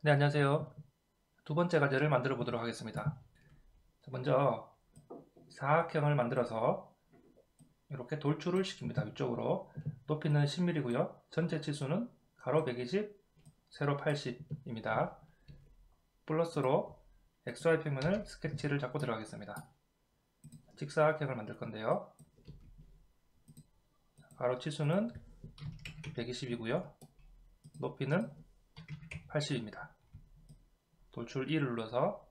네, 안녕하세요. 두 번째 과제를 만들어 보도록 하겠습니다. 먼저 사각형을 만들어서 이렇게 돌출을 시킵니다. 위쪽으로. 높이는 10mm고요. 전체 치수는 가로 120, 세로 80입니다. 플러스로 XY 평면을 스케치를 잡고 들어가겠습니다. 직사각형을 만들 건데요. 가로 치수는 120이고요. 높이는 80입니다. 돌출 2를 눌러서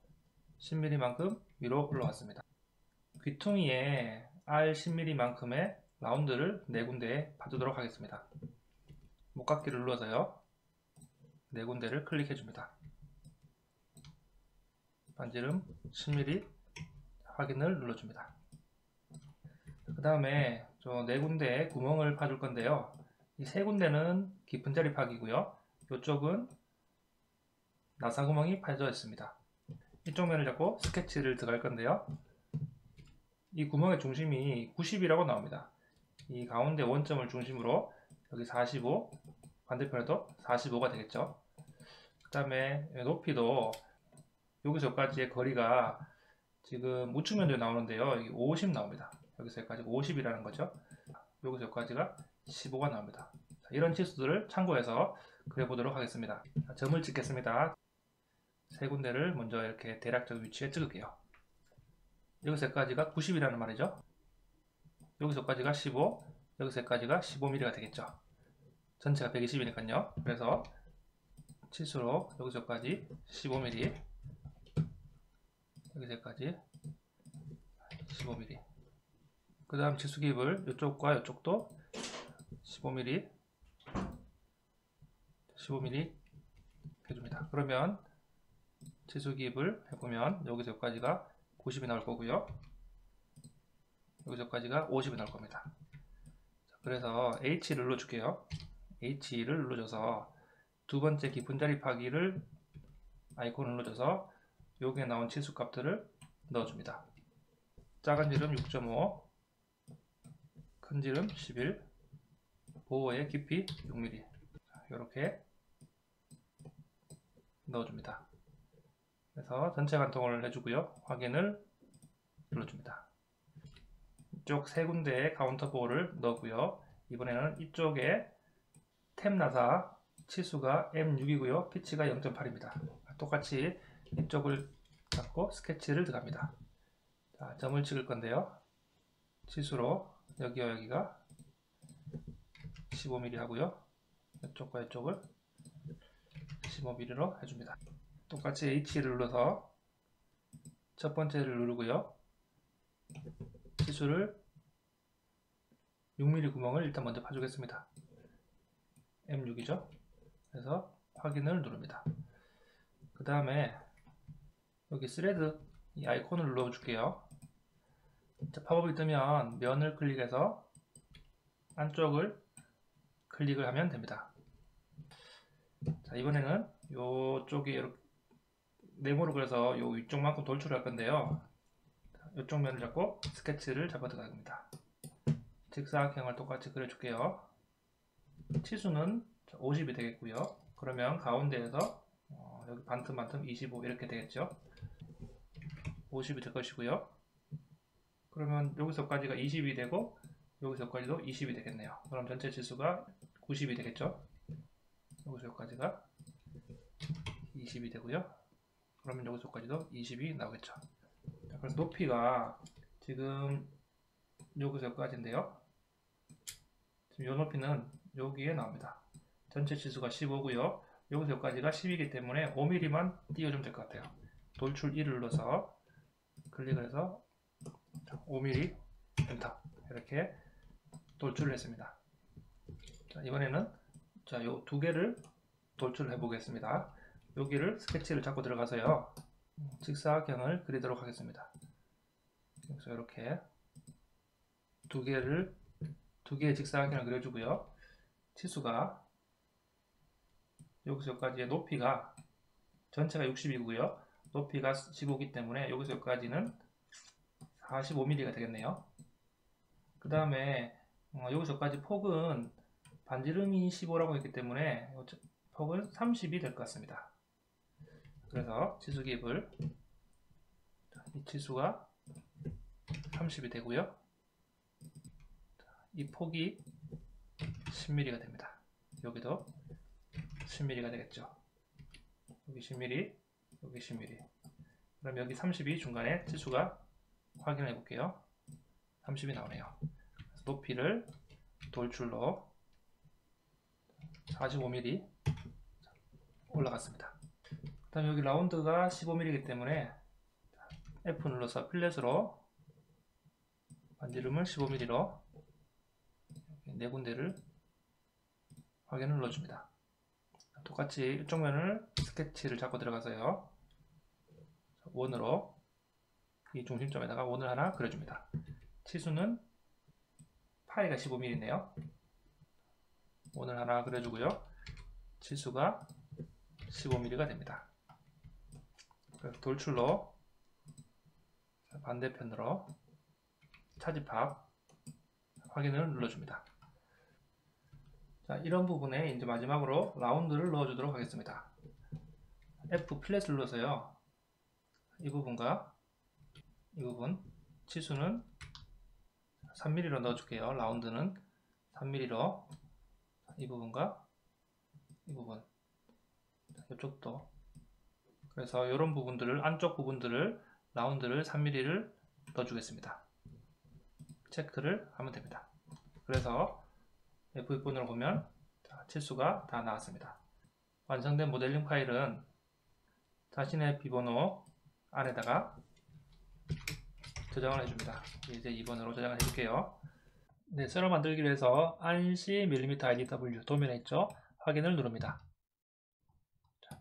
10mm만큼 위로 올라왔습니다. 귀퉁이에 R 10mm만큼의 라운드를 4군데에 파두도록 하겠습니다. 목깎이를 눌러서요. 4군데를 클릭해줍니다. 반지름 10mm 확인을 눌러줍니다. 그 다음에 저 4군데에 구멍을 파줄 건데요. 이 3군데는 깊은 자리 파기고요. 이쪽은 나사구멍이 파져 있습니다. 이쪽 면을 잡고 스케치를 들어갈 건데요. 이 구멍의 중심이 90이라고 나옵니다. 이 가운데 원점을 중심으로 여기 45, 반대편에도 45가 되겠죠. 그 다음에 높이도 여기서 여기까지의 거리가 지금 우측면적이 나오는데요. 여기 50 나옵니다. 여기서 여기까지 50이라는 거죠. 여기서 여기까지가 15가 나옵니다. 이런 치수들을 참고해서 그려보도록 하겠습니다. 점을 찍겠습니다. 세 군데를 먼저 이렇게 대략적 위치에 찍을게요. 여기서 여기까지가 90이라는 말이죠. 여기서 여기까지가 15, 여기서 여기까지가 15mm가 되겠죠. 전체가 120이니까요. 그래서 치수로 여기서 여기까지 15mm, 여기서 여기까지 15mm. 그 다음 치수 기입을 이쪽과 이쪽도 15mm, 15mm 해줍니다. 그러면 치수 기입을 해보면 여기서 여기까지가 90이 나올 거고요. 여기서 여기까지가 50이 나올 겁니다. 그래서 H를 눌러줄게요. H를 눌러줘서 두 번째 깊은 자리 파기를 아이콘을 눌러줘서 여기에 나온 치수 값들을 넣어줍니다. 작은 지름 6.5, 큰 지름 11, 보호의 깊이 6mm 이렇게 넣어줍니다. 그래서 전체 관통을 해주고요. 확인을 눌러줍니다. 이쪽 세 군데에 카운터 보호를 넣고요. 이번에는 이쪽에 템 나사 치수가 M6이고요. 피치가 0.8입니다. 똑같이 이쪽을 잡고 스케치를 들어갑니다. 자, 점을 찍을 건데요. 치수로 여기와 여기가 15mm 하고요. 이쪽과 이쪽을 15mm로 해줍니다. 똑같이 H를 눌러서 첫 번째를 누르고요. 치수를 6mm 구멍을 일단 먼저 파주겠습니다. M6이죠. 그래서 확인을 누릅니다. 그 다음에 여기 스레드 이 아이콘을 눌러줄게요. 팝업이 뜨면 면을 클릭해서 안쪽을 클릭을 하면 됩니다. 자, 이번에는 이쪽이 이렇게 네모로 그려서 요 위쪽만큼 돌출할 건데요. 이쪽 면을 잡고 스케치를 잡아 들어갑니다. 직사각형을 똑같이 그려줄게요. 치수는 50이 되겠고요. 그러면 가운데에서 여기 반틈 25 이렇게 되겠죠. 50이 될 것이고요. 그러면 여기서까지가 20이 되고 여기서까지도 20이 되겠네요. 그럼 전체 치수가 90이 되겠죠. 여기서 여기까지가 20이 되고요. 그러면 여기서까지도 20이 나오겠죠. 자, 그래서 높이가 지금 여기서 여기까지인데요. 지금 이 높이는 여기에 나옵니다. 전체 치수가 15고요. 여기서 여기까지가 10이기 때문에 5mm만 띄워주면 될 것 같아요. 돌출 1을 눌러서 클릭을 해서 5mm 엔터 이렇게 돌출을 했습니다. 자, 이번에는 자, 요 두 개를 돌출을 해 보겠습니다. 여기를 스케치를 잡고 들어가서요. 직사각형을 그리도록 하겠습니다. 그래서 이렇게 두 개의 직사각형을 그려주고요. 치수가 여기서 여기까지의 높이가 전체가 60이고요. 높이가 15이기 때문에 여기서 여기까지는 45mm가 되겠네요. 그 다음에 여기서 여기까지 폭은 반지름이 15라고 했기 때문에 폭은 30이 될 것 같습니다. 그래서 치수 기입을 이 치수가 30이 되고요. 이 폭이 10mm가 됩니다. 여기도 10mm가 되겠죠. 여기 10mm, 여기 10mm. 그럼 여기 30이 중간에 치수가 확인해 볼게요. 30이 나오네요. 높이를 돌출로 45mm 올라갔습니다. 그 다음 여기 라운드가 15mm이기 때문에 F 눌러서 필렛으로 반지름을 15mm로 네 군데를 확인을 눌러줍니다. 똑같이 이쪽 면을 스케치를 잡고 들어가서요. 원으로 이 중심점에다가 원을 하나 그려줍니다. 치수는 파이가 15mm네요. 원을 하나 그려주고요. 치수가 15mm가 됩니다. 돌출로 반대편으로 차집합 확인을 눌러줍니다. 자, 이런 부분에 이제 마지막으로 라운드를 넣어주도록 하겠습니다. F 플랫을 눌러서요. 이 부분과 이 부분 치수는 3mm로 넣어줄게요. 라운드는 3mm로 이 부분과 이 부분 이쪽도 그래서 이런 부분들을 안쪽 부분들을 라운드를 3mm를 넣어주겠습니다. 체크를 하면 됩니다. 그래서 F6번으로 보면 치수가 다 나왔습니다. 완성된 모델링 파일은 자신의 비번호 안에다가 저장을 해줍니다. 이제 2번으로 저장을 해줄게요. 네, 새로 만들기로 해서 ANSI mm/idw 도면에 있죠. 확인을 누릅니다.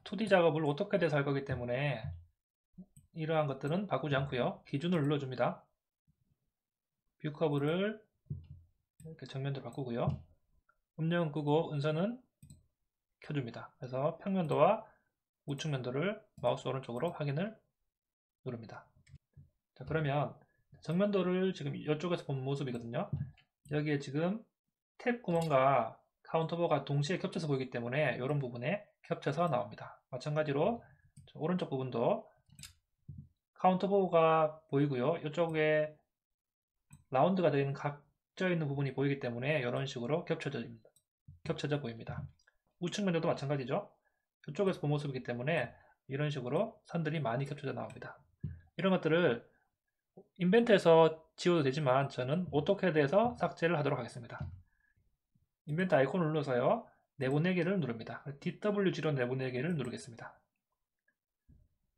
2D 작업을 오토캐드에서 할 거기 때문에 이러한 것들은 바꾸지 않고요. 기준을 눌러줍니다. 뷰 커브를 이렇게 정면도로 바꾸고요. 음영은 끄고 은선은 켜줍니다. 그래서 평면도와 우측면도를 마우스 오른쪽으로 확인을 누릅니다. 자, 그러면 정면도를 지금 이쪽에서 본 모습이거든요. 여기에 지금 탭 구멍과 카운터버가 동시에 겹쳐서 보이기 때문에 이런 부분에 겹쳐서 나옵니다. 마찬가지로 오른쪽 부분도 카운터버가 보이고요. 이쪽에 라운드가 되는 각져 있는 부분이 보이기 때문에 이런 식으로 겹쳐져 보입니다. 우측 면도도 마찬가지죠. 이쪽에서 본 모습이기 때문에 이런 식으로 선들이 많이 겹쳐져 나옵니다. 이런 것들을 인벤트에서 지워도 되지만 저는 오토캐드에서 삭제를 하도록 하겠습니다. 인벤트 아이콘을 눌러서요. 내보내기를 누릅니다. DW0 내보내기를 누르겠습니다.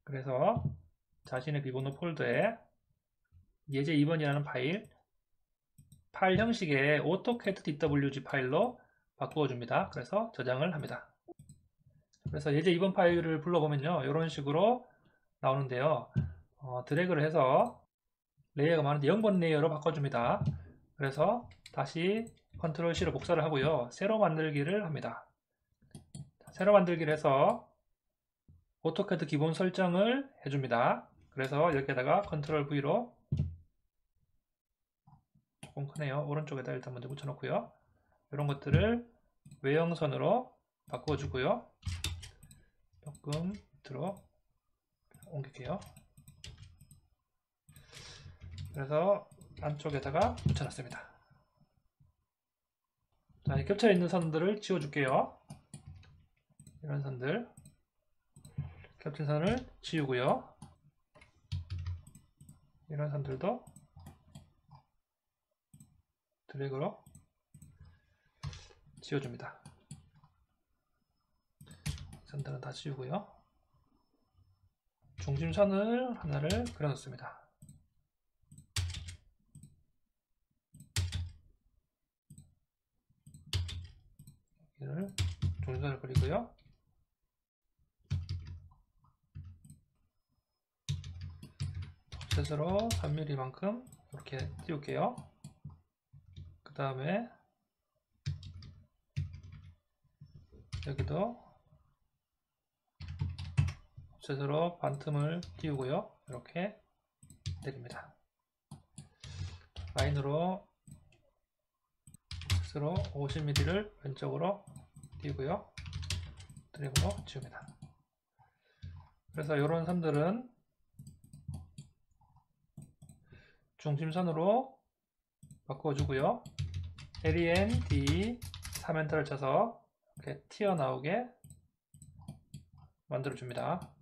그래서 자신의 비번호 폴더에 예제 2번이라는 파일 형식의 AutoCAD DWG 파일로 바꾸어 줍니다. 그래서 저장을 합니다. 그래서 예제 2번 파일을 불러보면요. 이런 식으로 나오는데요. 드래그를 해서 레이어가 많은데 0번 레이어로 바꿔줍니다. 그래서 다시 컨트롤 C로 복사를 하고요. 새로 만들기를 합니다. 새로 만들기를 해서 오토캐드 기본 설정을 해줍니다. 그래서 여기에다가 컨트롤 V로 조금 크네요. 오른쪽에다 일단 먼저 붙여놓고요. 이런 것들을 외형선으로 바꿔주고요. 조금 밑으로 옮길게요. 그래서 안쪽에다가 붙여놨습니다. 자, 겹쳐있는 선들을 지워줄게요. 이런 선들 겹친 선을 지우고요. 이런 선들도 드래그로 지워줍니다. 선들은 다 지우고요. 중심선을 하나를 그려놓습니다. 여기를 중심선을 그리고요. 옵셋으로 3mm만큼 이렇게 띄울게요. 그 다음에 여기도 옵셋으로 반틈을 띄우고요. 이렇게 내립니다. 라인으로 옵셋으로 50mm를 왼쪽으로 띄우고요. 드래그로 지웁니다. 그래서 이런 선들은 중심선으로 바꿔주고요. LEN D 3엔터를 쳐서 이렇게 튀어나오게 만들어줍니다.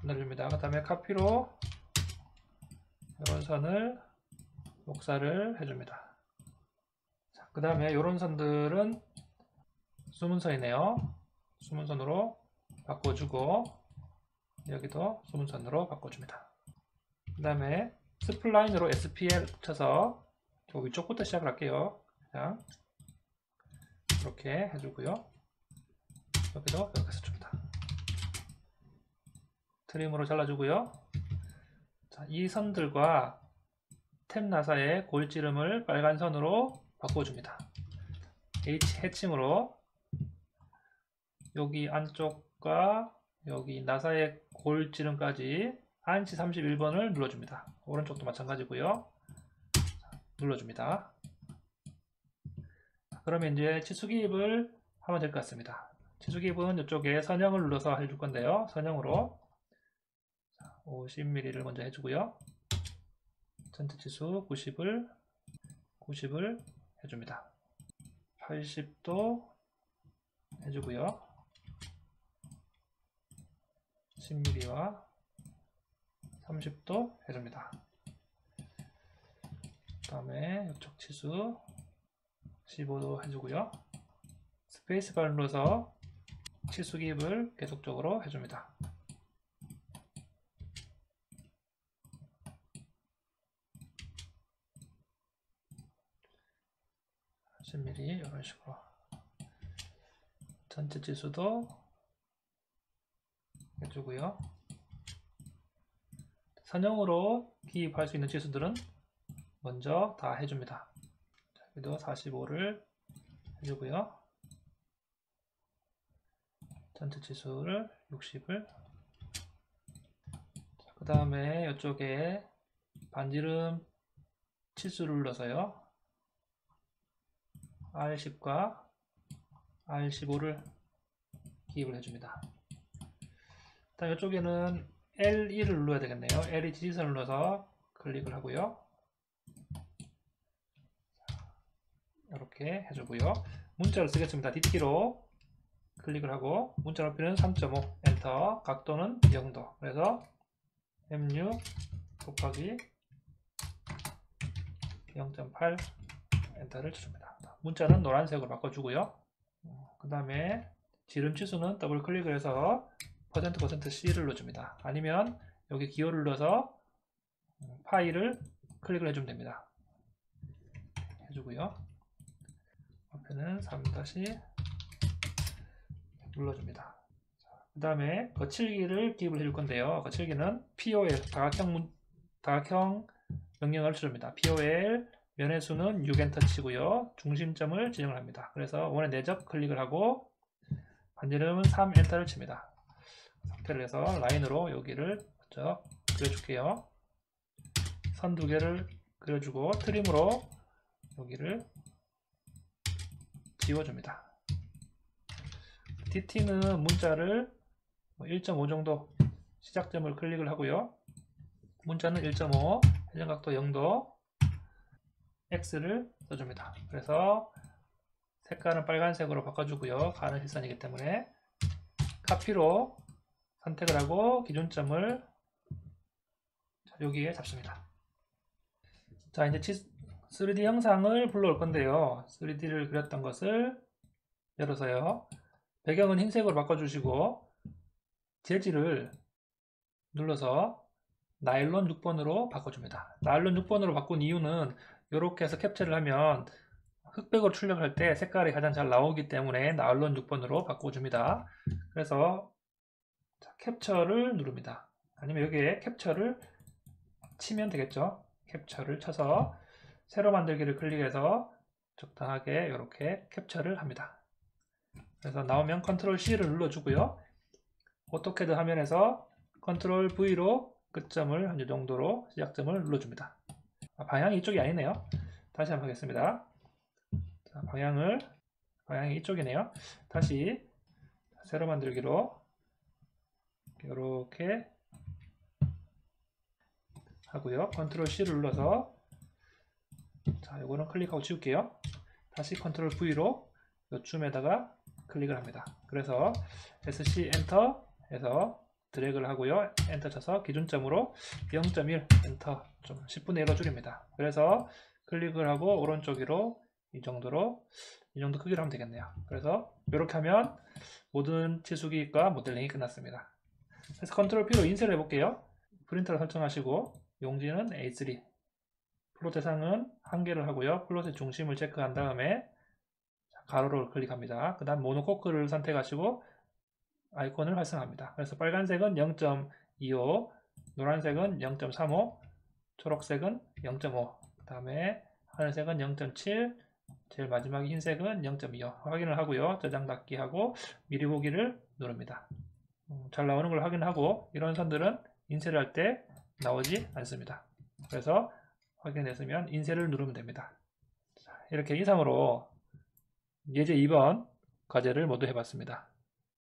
그 다음에 카피로 이런 선을 녹사를 해줍니다. 그 다음에 이런 선들은 수문선이네요. 수문선으로 바꿔주고 여기도 수문선으로 바꿔줍니다. 그 다음에 스플라인으로 SPL 쳐서 위쪽부터 시작을 할게요. 그냥 이렇게 해주고요. 여기도 이렇게 써줍니다. 트림으로 잘라주고요. 자, 이 선들과 탭 나사의 골지름을 빨간 선으로 바꿔줍니다. H 해칭으로 여기 안쪽과 여기 나사의 골지름까지 안치 31번을 눌러줍니다. 오른쪽도 마찬가지고요. 눌러줍니다. 그러면 이제 치수기입을 하면 될 것 같습니다. 치수기입은 이쪽에 선형을 눌러서 해줄 건데요. 선형으로 50mm를 먼저 해주고요. 전체 치수 90을 해줍니다. 80도 해주고요. 10mm와 30도 해줍니다. 그 다음에 이쪽 치수 15도 해주고요. 스페이스바를 눌러서 치수 기입을 계속적으로 해줍니다. 10mm 이런 식으로 전체 치수도 해주고요. 선형으로 기입할 수 있는 치수들은 먼저 다 해줍니다. 여기도 45를 해주고요. 전체 치수를 60을, 그 다음에 이쪽에 반지름 치수를 눌러서요. R10과 R15를 기입을 해줍니다. 일단 이쪽에는 L2를 눌러야 되겠네요. L2 지지선을 눌러서 클릭을 하고요. 이렇게 해주고요. 문자를 쓰겠습니다. D키로 클릭을 하고 문자 높이는 3.5 엔터, 각도는 0도. 그래서 M6 곱하기 0.8 엔터를 쳐줍니다. 문자는 노란색으로 바꿔주고요. 그 다음에 지름 치수는 더블 클릭을 해서 %%C를 넣어줍니다. 아니면 여기 기호를 눌러서 파일을 클릭을 해주면 됩니다. 해주고요. 앞에는 3- 눌러줍니다. 그 다음에 거칠기를 기입을 해줄 건데요. 거칠기는 POL 다각형 명령어를 쳐줍니다. POL 면의 수는 6엔터 치고요. 중심점을 지정을 합니다. 그래서 원의 내적 클릭을 하고 반지름은 3엔터를 칩니다. 상태를 해서 라인으로 여기를 먼저 그려줄게요. 선 두 개를 그려주고 트림으로 여기를 지워줍니다. DT는 문자를 1.5 정도 시작점을 클릭을 하고요. 문자는 1.5, 회전각도 0도, X를 써줍니다. 그래서 색깔은 빨간색으로 바꿔주고요. 가는 실선이기 때문에 카피로 선택을 하고 기준점을 여기에 잡습니다. 자, 이제 3D 형상을 불러올 건데요. 3D를 그렸던 것을 열어서요. 배경은 흰색으로 바꿔주시고 재질을 눌러서 나일론 6번으로 바꿔줍니다. 나일론 6번으로 바꾼 이유는 이렇게 해서 캡처를 하면 흑백으로 출력할 때 색깔이 가장 잘 나오기 때문에 나일론 6번으로 바꿔줍니다. 그래서 캡처를 누릅니다. 아니면 여기에 캡처를 치면 되겠죠. 캡처를 쳐서 새로 만들기를 클릭해서 적당하게 이렇게 캡처를 합니다. 그래서 나오면 컨트롤 C를 눌러주고요. 오토캐드 화면에서 컨트롤 V로 끝점을 한 이 정도로 시작점을 눌러줍니다. 방향이 이쪽이 아니네요. 다시 한번 하겠습니다. 자, 방향이 이쪽이네요. 다시 새로 만들기로 이렇게 하고요. 컨트롤 C를 눌러서 자, 이거는 클릭하고 지울게요. 다시 컨트롤 V로 요쯤에다가 클릭을 합니다. 그래서 SC 엔터 해서 드래그를 하고요. 엔터 쳐서 기준점으로 0.1 엔터 좀 10분의 1로 줄입니다. 그래서 클릭을 하고 오른쪽 위로 이 정도 크기로 하면 되겠네요. 그래서 이렇게 하면 모든 치수기과 모델링이 끝났습니다. 그래서 컨트롤 P로 인쇄를 해볼게요. 프린터를 설정하시고 용지는 A3, 플롯 대상은 1개를 하고요. 플롯의 중심을 체크한 다음에 가로를 클릭합니다. 그 다음 모노코크를 선택하시고 아이콘을 활성화합니다. 그래서 빨간색은 0.25, 노란색은 0.35, 초록색은 0.5, 그 다음에 하늘색은 0.7, 제일 마지막 흰색은 0.25 확인을 하고요. 저장 닫기 하고 미리 보기를 누릅니다. 잘 나오는 걸 확인하고 이런 선들은 인쇄를 할 때 나오지 않습니다. 그래서 확인했으면 인쇄를 누르면 됩니다. 이렇게 이상으로 예제 2번 과제를 모두 해봤습니다.